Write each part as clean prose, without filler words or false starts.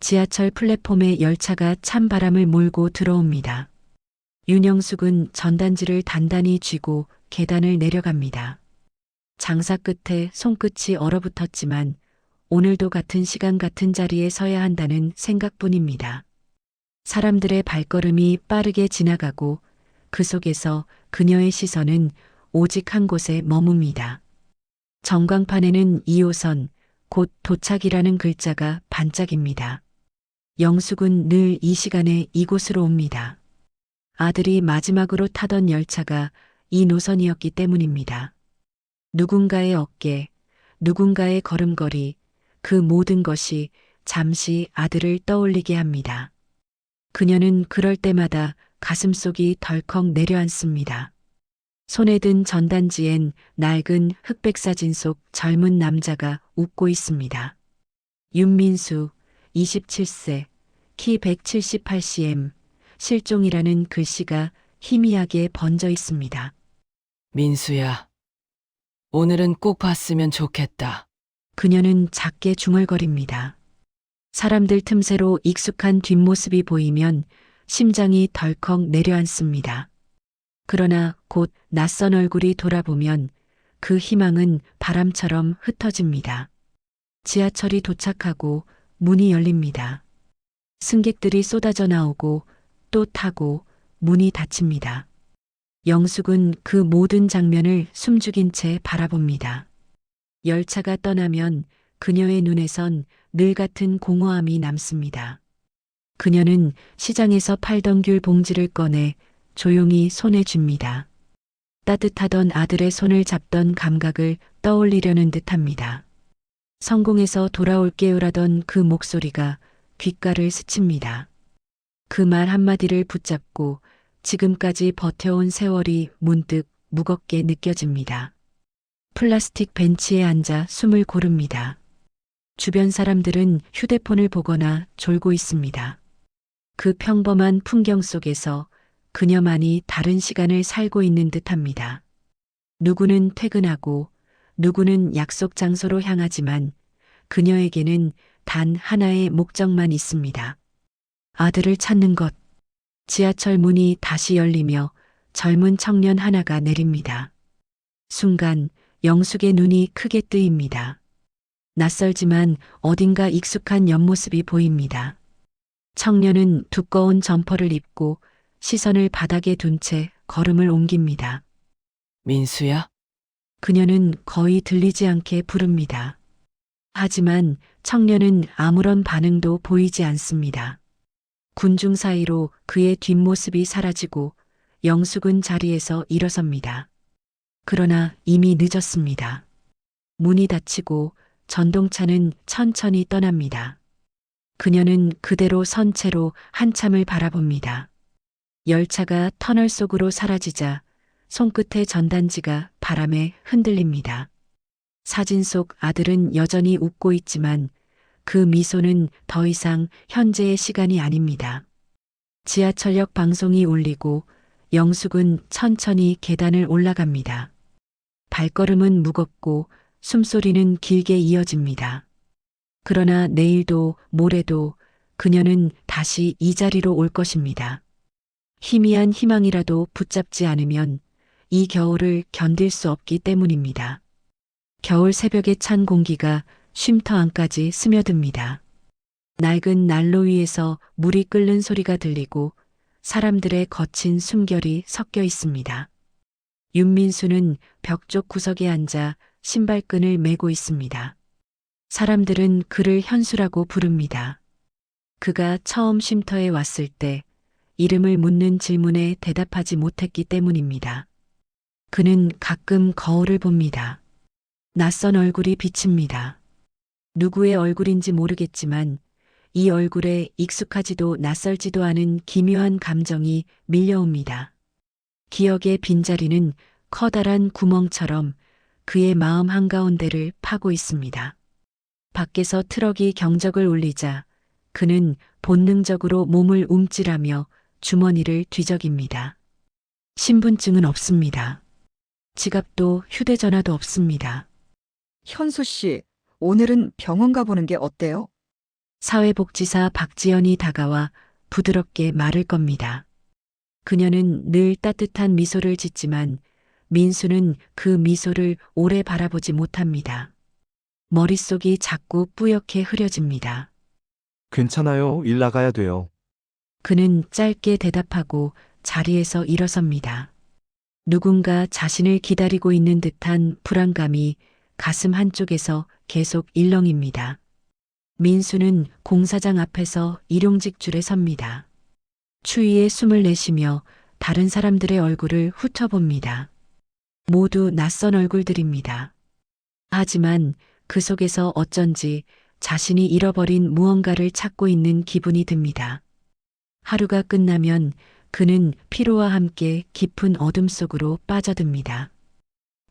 지하철 플랫폼에 열차가 찬바람을 몰고 들어옵니다. 윤영숙은 전단지를 단단히 쥐고 계단을 내려갑니다. 장사 끝에 손끝이 얼어붙었지만 오늘도 같은 시간 같은 자리에 서야 한다는 생각뿐입니다. 사람들의 발걸음이 빠르게 지나가고 그 속에서 그녀의 시선은 오직 한 곳에 머뭅니다. 전광판에는 2호선, 곧 도착이라는 글자가 반짝입니다. 영숙은 늘 이 시간에 이곳으로 옵니다. 아들이 마지막으로 타던 열차가 이 노선이었기 때문입니다. 누군가의 어깨, 누군가의 걸음걸이, 그 모든 것이 잠시 아들을 떠올리게 합니다. 그녀는 그럴 때마다 가슴속이 덜컥 내려앉습니다. 손에 든 전단지엔 낡은 흑백 사진 속 젊은 남자가 웃고 있습니다. 윤민수, 27세, 키 178cm, 실종이라는 글씨가 희미하게 번져 있습니다. 민수야, 오늘은 꼭 봤으면 좋겠다. 그녀는 작게 중얼거립니다. 사람들 틈새로 익숙한 뒷모습이 보이면 심장이 덜컥 내려앉습니다. 그러나 곧 낯선 얼굴이 돌아보면 그 희망은 바람처럼 흩어집니다. 지하철이 도착하고 문이 열립니다. 승객들이 쏟아져 나오고 또 타고 문이 닫힙니다. 영숙은 그 모든 장면을 숨죽인 채 바라봅니다. 열차가 떠나면 그녀의 눈에선 늘 같은 공허함이 남습니다. 그녀는 시장에서 팔던 귤 봉지를 꺼내 조용히 손에 쥡니다. 따뜻하던 아들의 손을 잡던 감각을 떠올리려는 듯합니다. 성공해서 돌아올게요라던 그 목소리가 귓가를 스칩니다. 그 말 한마디를 붙잡고 지금까지 버텨온 세월이 문득 무겁게 느껴집니다. 플라스틱 벤치에 앉아 숨을 고릅니다. 주변 사람들은 휴대폰을 보거나 졸고 있습니다. 그 평범한 풍경 속에서 그녀만이 다른 시간을 살고 있는 듯합니다. 누구는 퇴근하고 누구는 약속 장소로 향하지만 그녀에게는 단 하나의 목적만 있습니다. 아들을 찾는 것. 지하철 문이 다시 열리며 젊은 청년 하나가 내립니다. 순간 영숙의 눈이 크게 뜨입니다. 낯설지만 어딘가 익숙한 옆모습이 보입니다. 청년은 두꺼운 점퍼를 입고 시선을 바닥에 둔 채 걸음을 옮깁니다. 민수야? 그녀는 거의 들리지 않게 부릅니다. 하지만 청년은 아무런 반응도 보이지 않습니다. 군중 사이로 그의 뒷모습이 사라지고 영숙은 자리에서 일어섭니다. 그러나 이미 늦었습니다. 문이 닫히고 전동차는 천천히 떠납니다. 그녀는 그대로 선 채로 한참을 바라봅니다. 열차가 터널 속으로 사라지자 손끝의 전단지가 바람에 흔들립니다. 사진 속 아들은 여전히 웃고 있지만 그 미소는 더 이상 현재의 시간이 아닙니다. 지하철역 방송이 울리고 영숙은 천천히 계단을 올라갑니다. 발걸음은 무겁고 숨소리는 길게 이어집니다. 그러나 내일도 모레도 그녀는 다시 이 자리로 올 것입니다. 희미한 희망이라도 붙잡지 않으면 이 겨울을 견딜 수 없기 때문입니다. 겨울 새벽의 찬 공기가 쉼터 안까지 스며듭니다. 낡은 난로 위에서 물이 끓는 소리가 들리고 사람들의 거친 숨결이 섞여 있습니다. 윤민수는 벽 쪽 구석에 앉아 신발끈을 매고 있습니다. 사람들은 그를 현수라고 부릅니다. 그가 처음 쉼터에 왔을 때 이름을 묻는 질문에 대답하지 못했기 때문입니다. 그는 가끔 거울을 봅니다. 낯선 얼굴이 비칩니다. 누구의 얼굴인지 모르겠지만 이 얼굴에 익숙하지도 낯설지도 않은 기묘한 감정이 밀려옵니다. 기억의 빈자리는 커다란 구멍처럼 그의 마음 한가운데를 파고 있습니다. 밖에서 트럭이 경적을 울리자 그는 본능적으로 몸을 움찔하며 주머니를 뒤적입니다. 신분증은 없습니다. 지갑도 휴대전화도 없습니다. 현수 씨, 오늘은 병원 가보는 게 어때요? 사회복지사 박지연이 다가와 부드럽게 말을 겁니다. 그녀는 늘 따뜻한 미소를 짓지만 민수는 그 미소를 오래 바라보지 못합니다. 머릿속이 자꾸 뿌옇게 흐려집니다. 괜찮아요. 일 나가야 돼요. 그는 짧게 대답하고 자리에서 일어섭니다. 누군가 자신을 기다리고 있는 듯한 불안감이 가슴 한쪽에서 계속 일렁입니다. 민수는 공사장 앞에서 일용직줄에 섭니다. 추위에 숨을 내쉬며 다른 사람들의 얼굴을 훑어봅니다. 모두 낯선 얼굴들입니다. 하지만 그 속에서 어쩐지 자신이 잃어버린 무언가를 찾고 있는 기분이 듭니다. 하루가 끝나면 그는 피로와 함께 깊은 어둠 속으로 빠져듭니다.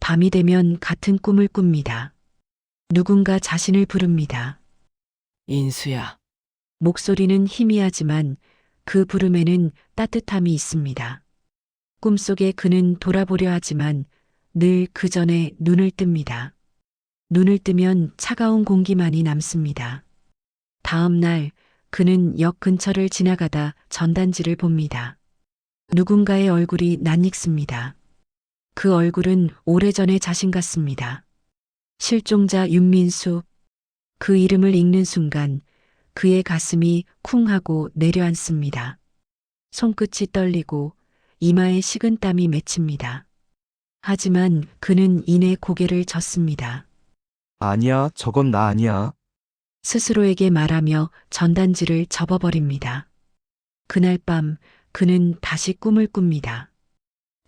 밤이 되면 같은 꿈을 꿉니다. 누군가 자신을 부릅니다. 인수야. 목소리는 희미하지만 그 부름에는 따뜻함이 있습니다. 꿈속에 그는 돌아보려 하지만 늘 그 전에 눈을 뜹니다. 눈을 뜨면 차가운 공기만이 남습니다. 다음 날 그는 역 근처를 지나가다 전단지를 봅니다. 누군가의 얼굴이 낯익습니다. 그 얼굴은 오래전의 자신 같습니다. 실종자 윤민수. 그 이름을 읽는 순간 그의 가슴이 쿵 하고 내려앉습니다. 손끝이 떨리고 이마에 식은땀이 맺힙니다. 하지만 그는 이내 고개를 젓습니다. 아니야, 저건 나 아니야. 스스로에게 말하며 전단지를 접어버립니다. 그날 밤 그는 다시 꿈을 꿉니다.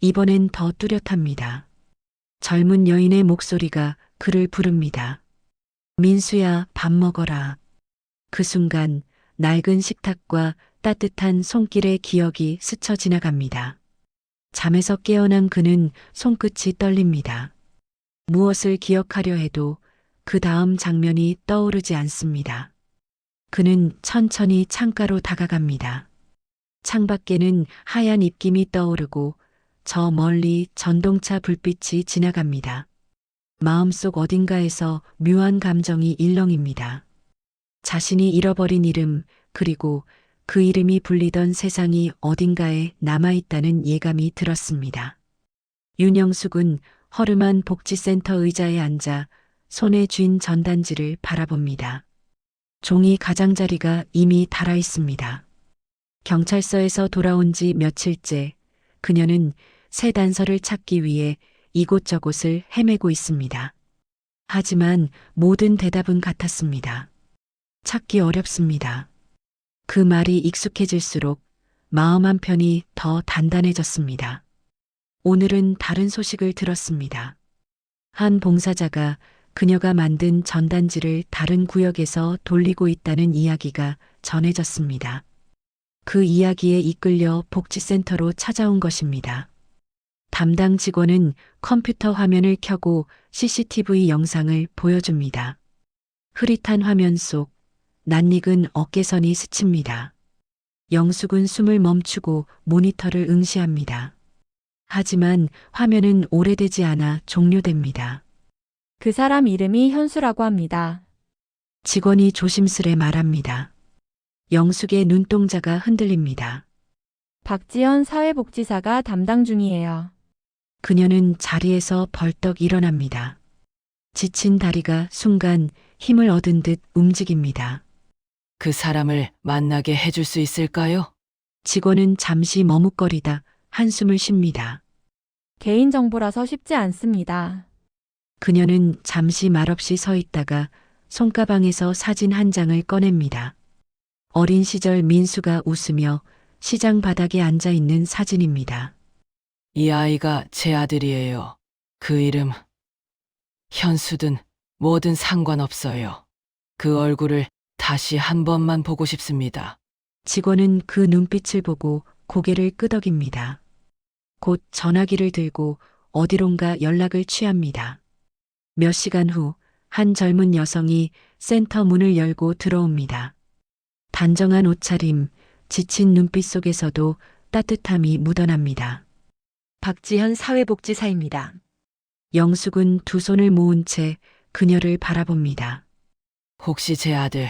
이번엔 더 뚜렷합니다. 젊은 여인의 목소리가 그를 부릅니다. 민수야, 밥 먹어라. 그 순간 낡은 식탁과 따뜻한 손길의 기억이 스쳐 지나갑니다. 잠에서 깨어난 그는 손끝이 떨립니다. 무엇을 기억하려 해도 그 다음 장면이 떠오르지 않습니다. 그는 천천히 창가로 다가갑니다. 창밖에는 하얀 입김이 떠오르고 저 멀리 전동차 불빛이 지나갑니다. 마음속 어딘가에서 묘한 감정이 일렁입니다. 자신이 잃어버린 이름, 그리고 그 이름이 불리던 세상이 어딘가에 남아있다는 예감이 들었습니다. 윤영숙은 허름한 복지센터 의자에 앉아 손에 쥔 전단지를 바라봅니다. 종이 가장자리가 이미 닳아 있습니다. 경찰서에서 돌아온 지 며칠째 그녀는 새 단서를 찾기 위해 이곳저곳을 헤매고 있습니다. 하지만 모든 대답은 같았습니다. 찾기 어렵습니다. 그 말이 익숙해질수록 마음 한편이 더 단단해졌습니다. 오늘은 다른 소식을 들었습니다. 한 봉사자가 그녀가 만든 전단지를 다른 구역에서 돌리고 있다는 이야기가 전해졌습니다. 그 이야기에 이끌려 복지센터로 찾아온 것입니다. 담당 직원은 컴퓨터 화면을 켜고 CCTV 영상을 보여줍니다. 흐릿한 화면 속 낯익은 어깨선이 스칩니다. 영숙은 숨을 멈추고 모니터를 응시합니다. 하지만 화면은 오래되지 않아 종료됩니다. 그 사람 이름이 현수라고 합니다. 직원이 조심스레 말합니다. 영숙의 눈동자가 흔들립니다. 박지연 사회복지사가 담당 중이에요. 그녀는 자리에서 벌떡 일어납니다. 지친 다리가 순간 힘을 얻은 듯 움직입니다. 그 사람을 만나게 해줄 수 있을까요? 직원은 잠시 머뭇거리다 한숨을 쉽니다. 개인정보라서 쉽지 않습니다. 그녀는 잠시 말없이 서 있다가 손가방에서 사진 한 장을 꺼냅니다. 어린 시절 민수가 웃으며 시장 바닥에 앉아 있는 사진입니다. 이 아이가 제 아들이에요. 그 이름, 현수든 뭐든 상관없어요. 그 얼굴을 다시 한 번만 보고 싶습니다. 직원은 그 눈빛을 보고 고개를 끄덕입니다. 곧 전화기를 들고 어디론가 연락을 취합니다. 몇 시간 후 한 젊은 여성이 센터 문을 열고 들어옵니다. 단정한 옷차림, 지친 눈빛 속에서도 따뜻함이 묻어납니다. 박지현 사회복지사입니다. 영숙은 두 손을 모은 채 그녀를 바라봅니다. 혹시 제 아들,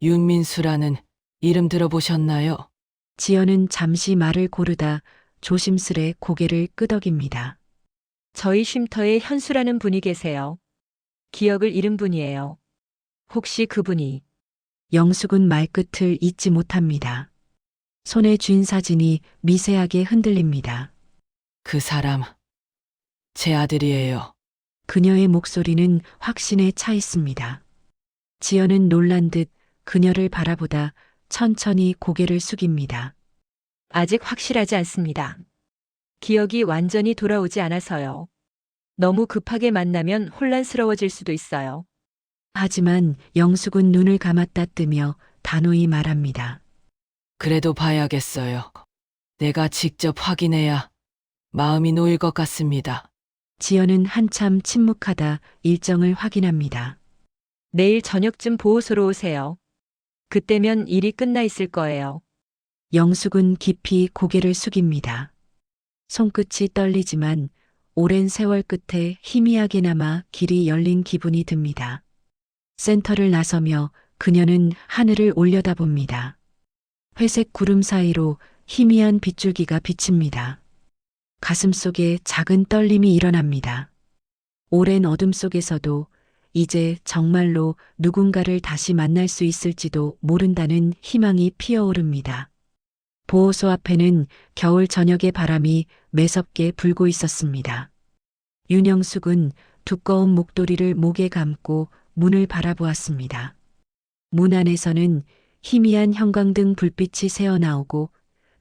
윤민수라는 이름 들어보셨나요? 지연은 잠시 말을 고르다 조심스레 고개를 끄덕입니다. 저희 쉼터에 현수라는 분이 계세요. 기억을 잃은 분이에요. 혹시 그분이 영숙은 말끝을 잇지 못합니다. 손에 쥔 사진이 미세하게 흔들립니다. 그 사람, 제 아들이에요. 그녀의 목소리는 확신에 차 있습니다. 지연은 놀란 듯 그녀를 바라보다 천천히 고개를 숙입니다. 아직 확실하지 않습니다. 기억이 완전히 돌아오지 않아서요. 너무 급하게 만나면 혼란스러워질 수도 있어요. 하지만 영숙은 눈을 감았다 뜨며 단호히 말합니다. 그래도 봐야겠어요. 내가 직접 확인해야 마음이 놓일 것 같습니다. 지연은 한참 침묵하다 일정을 확인합니다. 내일 저녁쯤 보호소로 오세요. 그때면 일이 끝나 있을 거예요. 영숙은 깊이 고개를 숙입니다. 손끝이 떨리지만 오랜 세월 끝에 희미하게나마 길이 열린 기분이 듭니다. 센터를 나서며 그녀는 하늘을 올려다봅니다. 회색 구름 사이로 희미한 빗줄기가 비칩니다. 가슴 속에 작은 떨림이 일어납니다. 오랜 어둠 속에서도 이제 정말로 누군가를 다시 만날 수 있을지도 모른다는 희망이 피어오릅니다. 보호소 앞에는 겨울 저녁의 바람이 매섭게 불고 있었습니다. 윤영숙은 두꺼운 목도리를 목에 감고 문을 바라보았습니다. 문 안에서는 희미한 형광등 불빛이 새어나오고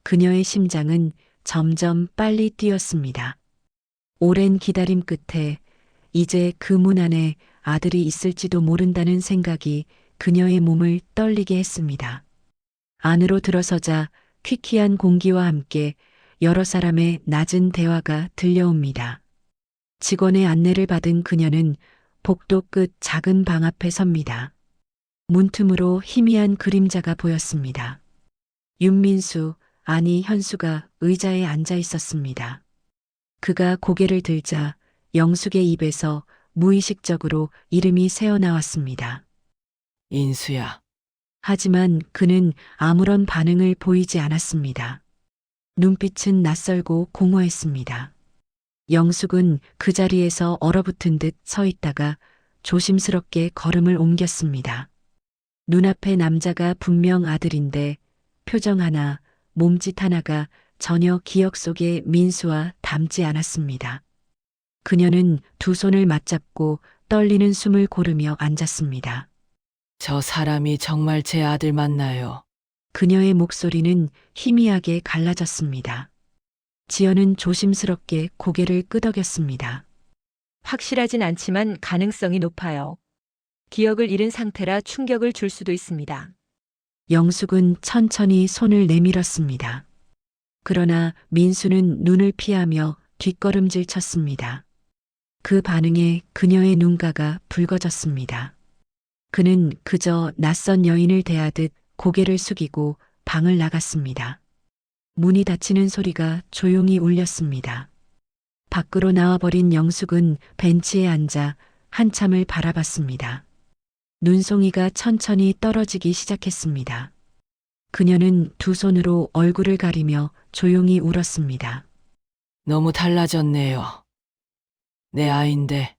그녀의 심장은 점점 빨리 뛰었습니다. 오랜 기다림 끝에 이제 그 문 안에 아들이 있을지도 모른다는 생각이 그녀의 몸을 떨리게 했습니다. 안으로 들어서자 퀴퀴한 공기와 함께 여러 사람의 낮은 대화가 들려옵니다. 직원의 안내를 받은 그녀는 복도 끝 작은 방 앞에 섭니다. 문틈으로 희미한 그림자가 보였습니다. 윤민수, 아니 현수가 의자에 앉아 있었습니다. 그가 고개를 들자 영숙의 입에서 무의식적으로 이름이 새어나왔습니다. 인수야, 하지만 그는 아무런 반응을 보이지 않았습니다. 눈빛은 낯설고 공허했습니다. 영숙은 그 자리에서 얼어붙은 듯 서 있다가 조심스럽게 걸음을 옮겼습니다. 눈앞의 남자가 분명 아들인데 표정 하나, 몸짓 하나가 전혀 기억 속의 민수와 닮지 않았습니다. 그녀는 두 손을 맞잡고 떨리는 숨을 고르며 앉았습니다. 저 사람이 정말 제 아들 맞나요? 그녀의 목소리는 희미하게 갈라졌습니다. 지연은 조심스럽게 고개를 끄덕였습니다. 확실하진 않지만 가능성이 높아요. 기억을 잃은 상태라 충격을 줄 수도 있습니다. 영숙은 천천히 손을 내밀었습니다. 그러나 민수는 눈을 피하며 뒷걸음질 쳤습니다. 그 반응에 그녀의 눈가가 붉어졌습니다. 그는 그저 낯선 여인을 대하듯 고개를 숙이고 방을 나갔습니다. 문이 닫히는 소리가 조용히 울렸습니다. 밖으로 나와버린 영숙은 벤치에 앉아 한참을 바라봤습니다. 눈송이가 천천히 떨어지기 시작했습니다. 그녀는 두 손으로 얼굴을 가리며 조용히 울었습니다. 너무 달라졌네요. 내 아인데.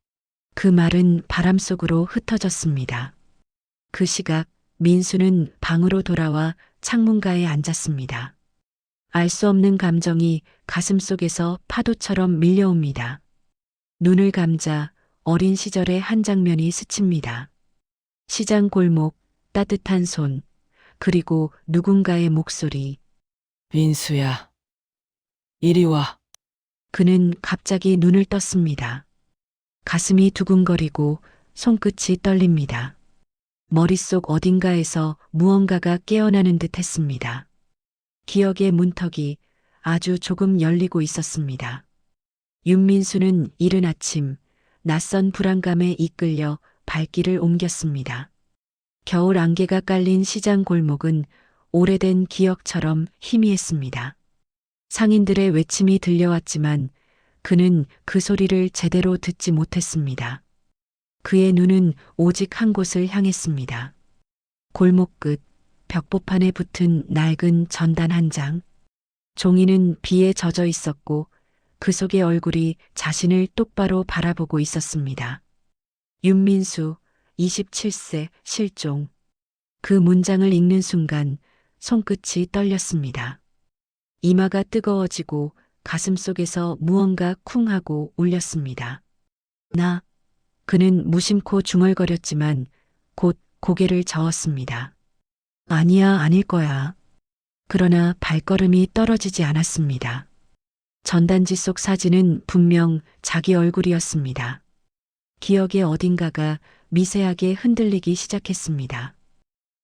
그 말은 바람 속으로 흩어졌습니다. 그 시각 민수는 방으로 돌아와 창문가에 앉았습니다. 알 수 없는 감정이 가슴 속에서 파도처럼 밀려옵니다. 눈을 감자 어린 시절의 한 장면이 스칩니다. 시장 골목, 따뜻한 손, 그리고 누군가의 목소리. 민수야, 이리 와. 그는 갑자기 눈을 떴습니다. 가슴이 두근거리고 손끝이 떨립니다. 머릿속 어딘가에서 무언가가 깨어나는 듯 했습니다. 기억의 문턱이 아주 조금 열리고 있었습니다. 윤민수는 이른 아침 낯선 불안감에 이끌려 발길을 옮겼습니다. 겨울 안개가 깔린 시장 골목은 오래된 기억처럼 희미했습니다. 상인들의 외침이 들려왔지만 그는 그 소리를 제대로 듣지 못했습니다. 그의 눈은 오직 한 곳을 향했습니다. 골목 끝 벽보판에 붙은 낡은 전단 한 장. 종이는 비에 젖어 있었고 그 속의 얼굴이 자신을 똑바로 바라보고 있었습니다. 윤민수, 27세, 실종. 그 문장을 읽는 순간 손끝이 떨렸습니다. 이마가 뜨거워지고 가슴 속에서 무언가 쿵 하고 울렸습니다. 나. 그는 무심코 중얼거렸지만 곧 고개를 저었습니다. 아니야, 아닐 거야. 그러나 발걸음이 떨어지지 않았습니다. 전단지 속 사진은 분명 자기 얼굴이었습니다. 기억의 어딘가가 미세하게 흔들리기 시작했습니다.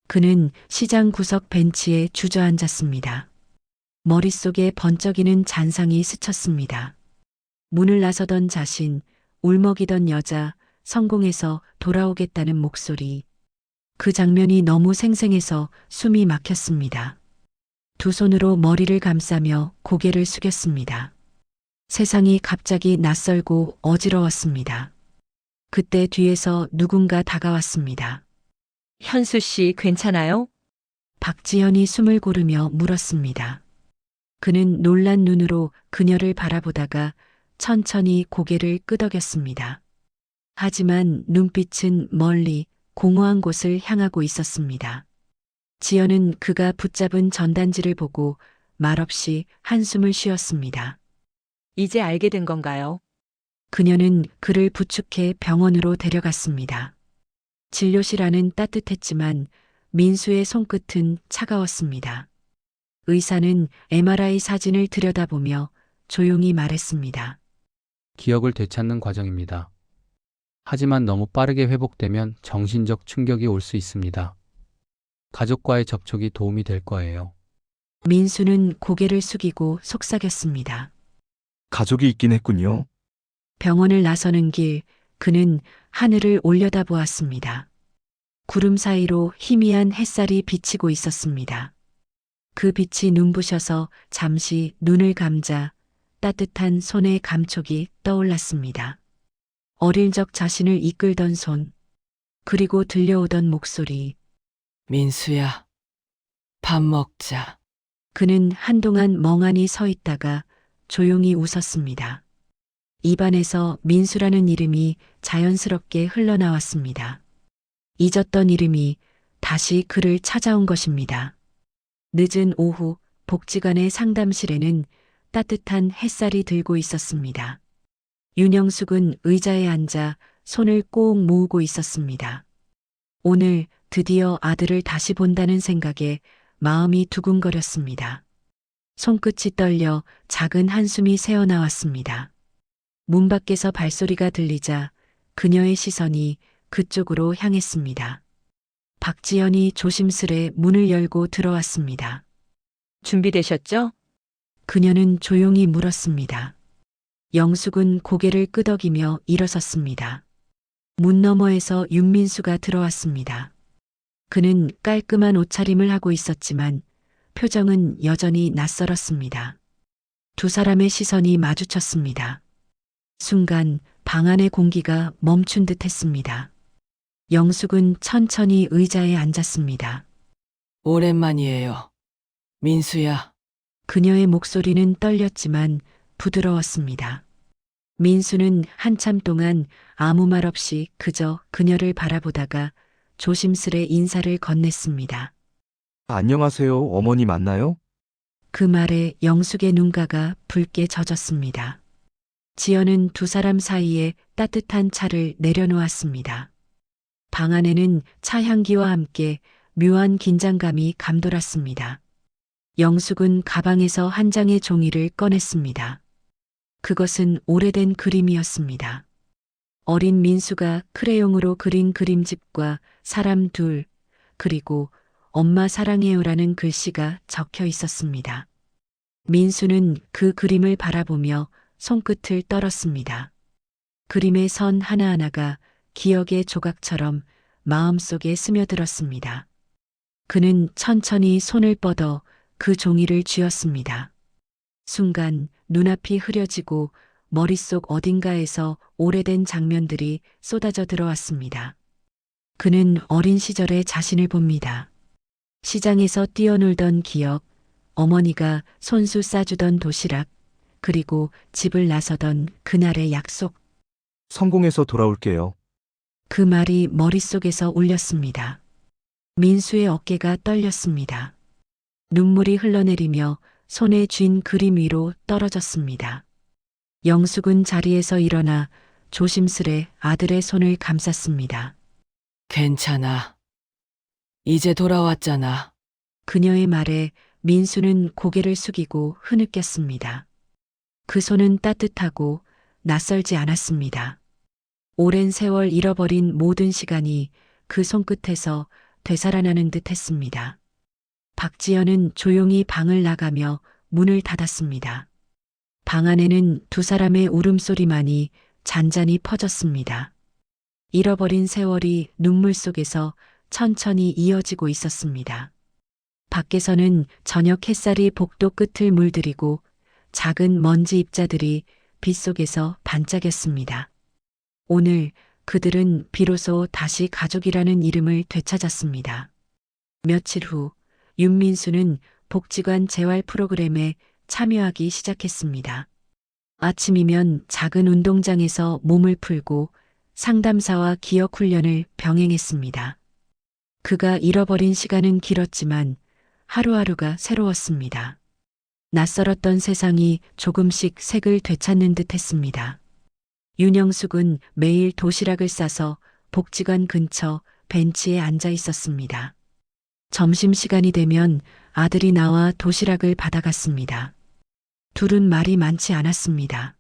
그는 시장 구석 벤치에 주저앉았습니다. 머릿속에 번쩍이는 잔상이 스쳤습니다. 문을 나서던 자신, 울먹이던 여자, 성공해서 돌아오겠다는 목소리. 그 장면이 너무 생생해서 숨이 막혔습니다. 두 손으로 머리를 감싸며 고개를 숙였습니다. 세상이 갑자기 낯설고 어지러웠습니다. 그때 뒤에서 누군가 다가왔습니다. 현수 씨 괜찮아요? 박지현이 숨을 고르며 물었습니다. 그는 놀란 눈으로 그녀를 바라보다가 천천히 고개를 끄덕였습니다. 하지만 눈빛은 멀리 공허한 곳을 향하고 있었습니다. 지연은 그가 붙잡은 전단지를 보고 말없이 한숨을 쉬었습니다. 이제 알게 된 건가요? 그녀는 그를 부축해 병원으로 데려갔습니다. 진료실 안은 따뜻했지만 민수의 손끝은 차가웠습니다. 의사는 MRI 사진을 들여다보며 조용히 말했습니다. 기억을 되찾는 과정입니다. 하지만 너무 빠르게 회복되면 정신적 충격이 올 수 있습니다. 가족과의 접촉이 도움이 될 거예요. 민수는 고개를 숙이고 속삭였습니다. 가족이 있긴 했군요. 병원을 나서는 길, 그는 하늘을 올려다보았습니다. 구름 사이로 희미한 햇살이 비치고 있었습니다. 그 빛이 눈부셔서 잠시 눈을 감자 따뜻한 손의 감촉이 떠올랐습니다. 어릴 적 자신을 이끌던 손, 그리고 들려오던 목소리. 민수야, 밥 먹자. 그는 한동안 멍하니 서 있다가 조용히 웃었습니다. 입안에서 민수라는 이름이 자연스럽게 흘러나왔습니다. 잊었던 이름이 다시 그를 찾아온 것입니다. 늦은 오후 복지관의 상담실에는 따뜻한 햇살이 들고 있었습니다. 윤영숙은 의자에 앉아 손을 꼭 모으고 있었습니다. 오늘 드디어 아들을 다시 본다는 생각에 마음이 두근거렸습니다. 손끝이 떨려 작은 한숨이 새어나왔습니다. 문 밖에서 발소리가 들리자 그녀의 시선이 그쪽으로 향했습니다. 박지연이 조심스레 문을 열고 들어왔습니다. 준비되셨죠? 그녀는 조용히 물었습니다. 영숙은 고개를 끄덕이며 일어섰습니다. 문 너머에서 윤민수가 들어왔습니다. 그는 깔끔한 옷차림을 하고 있었지만 표정은 여전히 낯설었습니다. 두 사람의 시선이 마주쳤습니다. 순간 방 안의 공기가 멈춘 듯 했습니다. 영숙은 천천히 의자에 앉았습니다. 오랜만이에요. 민수야, 그녀의 목소리는 떨렸지만 부드러웠습니다. 민수는 한참 동안 아무 말 없이 그저 그녀를 바라보다가 조심스레 인사를 건넸습니다. 안녕하세요. 어머니 맞나요? 그 말에 영숙의 눈가가 붉게 젖었습니다. 지연은 두 사람 사이에 따뜻한 차를 내려놓았습니다. 방 안에는 차 향기와 함께 묘한 긴장감이 감돌았습니다. 영숙은 가방에서 한 장의 종이를 꺼냈습니다. 그것은 오래된 그림이었습니다. 어린 민수가 크레용으로 그린 그림집과 사람 둘, 그리고 엄마 사랑해요라는 글씨가 적혀 있었습니다. 민수는 그 그림을 바라보며 손끝을 떨었습니다. 그림의 선 하나하나가 기억의 조각처럼 마음속에 스며들었습니다. 그는 천천히 손을 뻗어 그 종이를 쥐었습니다. 순간 눈앞이 흐려지고 머릿속 어딘가에서 오래된 장면들이 쏟아져 들어왔습니다. 그는 어린 시절의 자신을 봅니다. 시장에서 뛰어놀던 기억, 어머니가 손수 싸주던 도시락, 그리고 집을 나서던 그날의 약속. 성공해서 돌아올게요. 그 말이 머릿속에서 울렸습니다. 민수의 어깨가 떨렸습니다. 눈물이 흘러내리며 손에 쥔 그림 위로 떨어졌습니다. 영숙은 자리에서 일어나 조심스레 아들의 손을 감쌌습니다. 괜찮아. 이제 돌아왔잖아. 그녀의 말에 민수는 고개를 숙이고 흐느꼈습니다. 그 손은 따뜻하고 낯설지 않았습니다. 오랜 세월 잃어버린 모든 시간이 그 손끝에서 되살아나는 듯 했습니다. 박지연은 조용히 방을 나가며 문을 닫았습니다. 방 안에는 두 사람의 울음소리만이 잔잔히 퍼졌습니다. 잃어버린 세월이 눈물 속에서 천천히 이어지고 있었습니다. 밖에서는 저녁 햇살이 복도 끝을 물들이고 작은 먼지 입자들이 빗속에서 반짝였습니다. 오늘 그들은 비로소 다시 가족이라는 이름을 되찾았습니다. 며칠 후 윤민수는 복지관 재활 프로그램에 참여하기 시작했습니다. 아침이면 작은 운동장에서 몸을 풀고 상담사와 기억 훈련을 병행했습니다. 그가 잃어버린 시간은 길었지만 하루하루가 새로웠습니다. 낯설었던 세상이 조금씩 색을 되찾는 듯 했습니다. 윤영숙은 매일 도시락을 싸서 복지관 근처 벤치에 앉아 있었습니다. 점심시간이 되면 아들이 나와 도시락을 받아갔습니다. 둘은 말이 많지 않았습니다.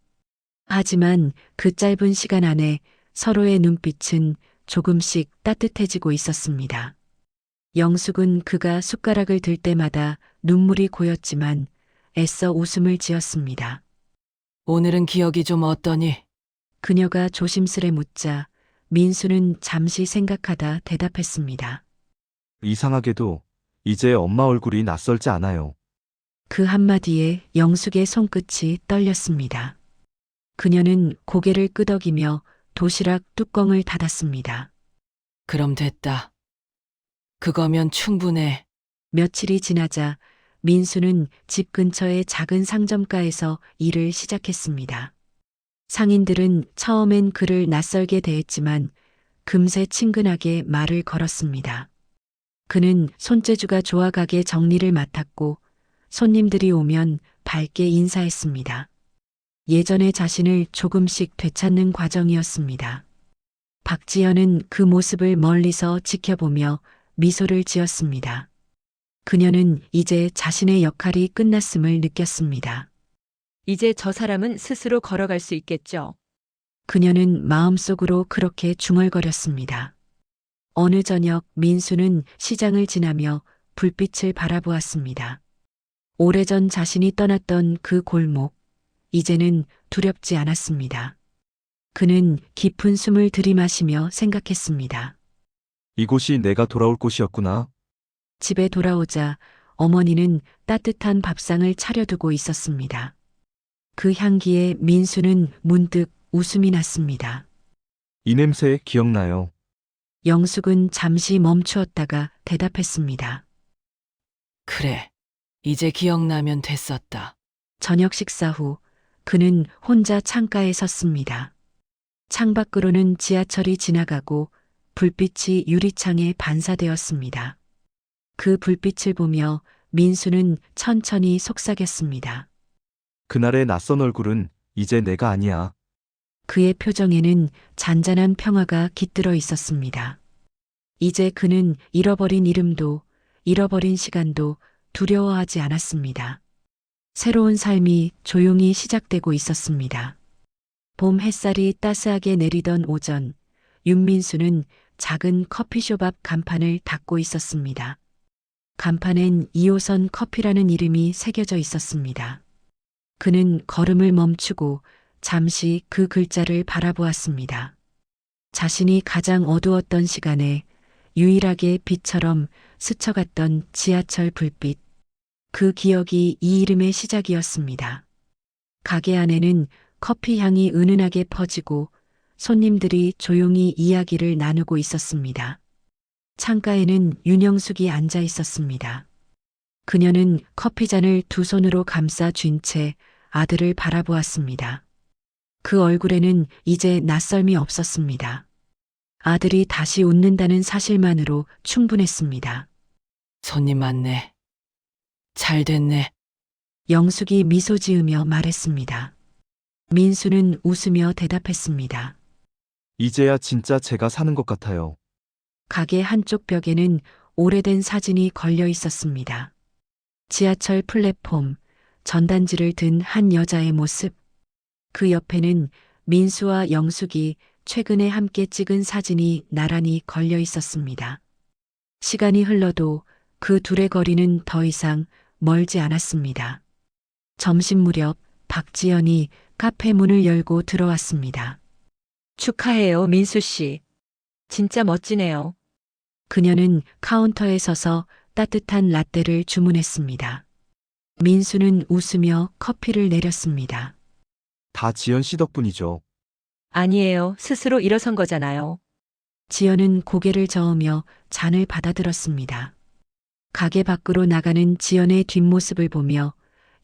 하지만 그 짧은 시간 안에 서로의 눈빛은 조금씩 따뜻해지고 있었습니다. 영숙은 그가 숟가락을 들 때마다 눈물이 고였지만 애써 웃음을 지었습니다. 오늘은 기억이 좀 어떠니? 그녀가 조심스레 묻자 민수는 잠시 생각하다 대답했습니다. 이상하게도 이제 엄마 얼굴이 낯설지 않아요. 그 한마디에 영숙의 손끝이 떨렸습니다. 그녀는 고개를 끄덕이며 도시락 뚜껑을 닫았습니다. 그럼 됐다. 그거면 충분해. 며칠이 지나자 민수는 집 근처의 작은 상점가에서 일을 시작했습니다. 상인들은 처음엔 그를 낯설게 대했지만 금세 친근하게 말을 걸었습니다. 그는 손재주가 좋아 가게 정리를 맡았고 손님들이 오면 밝게 인사했습니다. 예전의 자신을 조금씩 되찾는 과정이었습니다. 박지연은 그 모습을 멀리서 지켜보며 미소를 지었습니다. 그녀는 이제 자신의 역할이 끝났음을 느꼈습니다. 이제 저 사람은 스스로 걸어갈 수 있겠죠. 그녀는 마음속으로 그렇게 중얼거렸습니다. 어느 저녁 민수는 시장을 지나며 불빛을 바라보았습니다. 오래전 자신이 떠났던 그 골목, 이제는 두렵지 않았습니다. 그는 깊은 숨을 들이마시며 생각했습니다. 이곳이 내가 돌아올 곳이었구나. 집에 돌아오자 어머니는 따뜻한 밥상을 차려두고 있었습니다. 그 향기에 민수는 문득 웃음이 났습니다. 이 냄새 기억나요. 영숙은 잠시 멈추었다가 대답했습니다. 그래. 이제 기억나면 됐었다. 저녁 식사 후 그는 혼자 창가에 섰습니다. 창밖으로는 지하철이 지나가고 불빛이 유리창에 반사되었습니다. 그 불빛을 보며 민수는 천천히 속삭였습니다. 그날의 낯선 얼굴은 이제 내가 아니야. 그의 표정에는 잔잔한 평화가 깃들어 있었습니다. 이제 그는 잃어버린 이름도 잃어버린 시간도 두려워하지 않았습니다. 새로운 삶이 조용히 시작되고 있었습니다. 봄 햇살이 따스하게 내리던 오전, 윤민수는 작은 커피숍 앞 간판을 닫고 있었습니다. 간판엔 2호선 커피라는 이름이 새겨져 있었습니다. 그는 걸음을 멈추고 잠시 그 글자를 바라보았습니다. 자신이 가장 어두웠던 시간에 유일하게 빛처럼 스쳐갔던 지하철 불빛. 그 기억이 이 이름의 시작이었습니다. 가게 안에는 커피 향이 은은하게 퍼지고 손님들이 조용히 이야기를 나누고 있었습니다. 창가에는 윤영숙이 앉아 있었습니다. 그녀는 커피잔을 두 손으로 감싸 쥔 채 아들을 바라보았습니다. 그 얼굴에는 이제 낯설미 없었습니다. 아들이 다시 웃는다는 사실만으로 충분했습니다. 손님 많네. 잘 됐네. 영숙이 미소 지으며 말했습니다. 민수는 웃으며 대답했습니다. 이제야 진짜 제가 사는 것 같아요. 가게 한쪽 벽에는 오래된 사진이 걸려 있었습니다. 지하철 플랫폼, 전단지를 든 한 여자의 모습. 그 옆에는 민수와 영숙이 최근에 함께 찍은 사진이 나란히 걸려 있었습니다. 시간이 흘러도 그 둘의 거리는 더 이상 멀지 않았습니다. 점심 무렵 박지연이 카페 문을 열고 들어왔습니다. 축하해요, 민수 씨. 진짜 멋지네요. 그녀는 카운터에 서서 따뜻한 라떼를 주문했습니다. 민수는 웃으며 커피를 내렸습니다. 다 지연 씨 덕분이죠. 아니에요. 스스로 일어선 거잖아요. 지연은 고개를 저으며 잔을 받아들었습니다. 가게 밖으로 나가는 지연의 뒷모습을 보며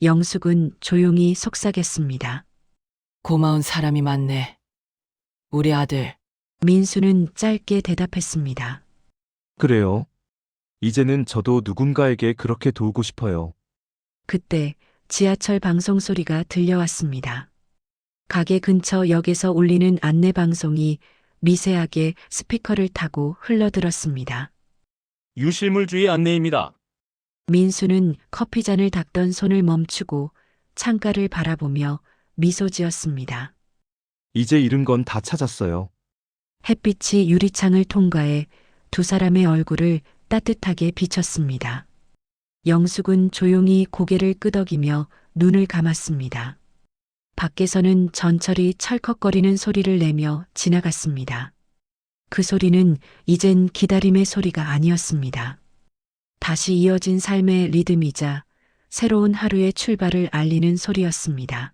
영숙은 조용히 속삭였습니다. 고마운 사람이 많네. 우리 아들. 민수는 짧게 대답했습니다. 그래요. 이제는 저도 누군가에게 그렇게 도우고 싶어요. 그때 지하철 방송 소리가 들려왔습니다. 가게 근처 역에서 울리는 안내 방송이 미세하게 스피커를 타고 흘러들었습니다. 유실물주의 안내입니다. 민수는 커피잔을 닦던 손을 멈추고 창가를 바라보며 미소 지었습니다. 이제 잃은 건 다 찾았어요. 햇빛이 유리창을 통과해 두 사람의 얼굴을 따뜻하게 비쳤습니다. 영숙은 조용히 고개를 끄덕이며 눈을 감았습니다. 밖에서는 전철이 철컥거리는 소리를 내며 지나갔습니다. 그 소리는 이젠 기다림의 소리가 아니었습니다. 다시 이어진 삶의 리듬이자 새로운 하루의 출발을 알리는 소리였습니다.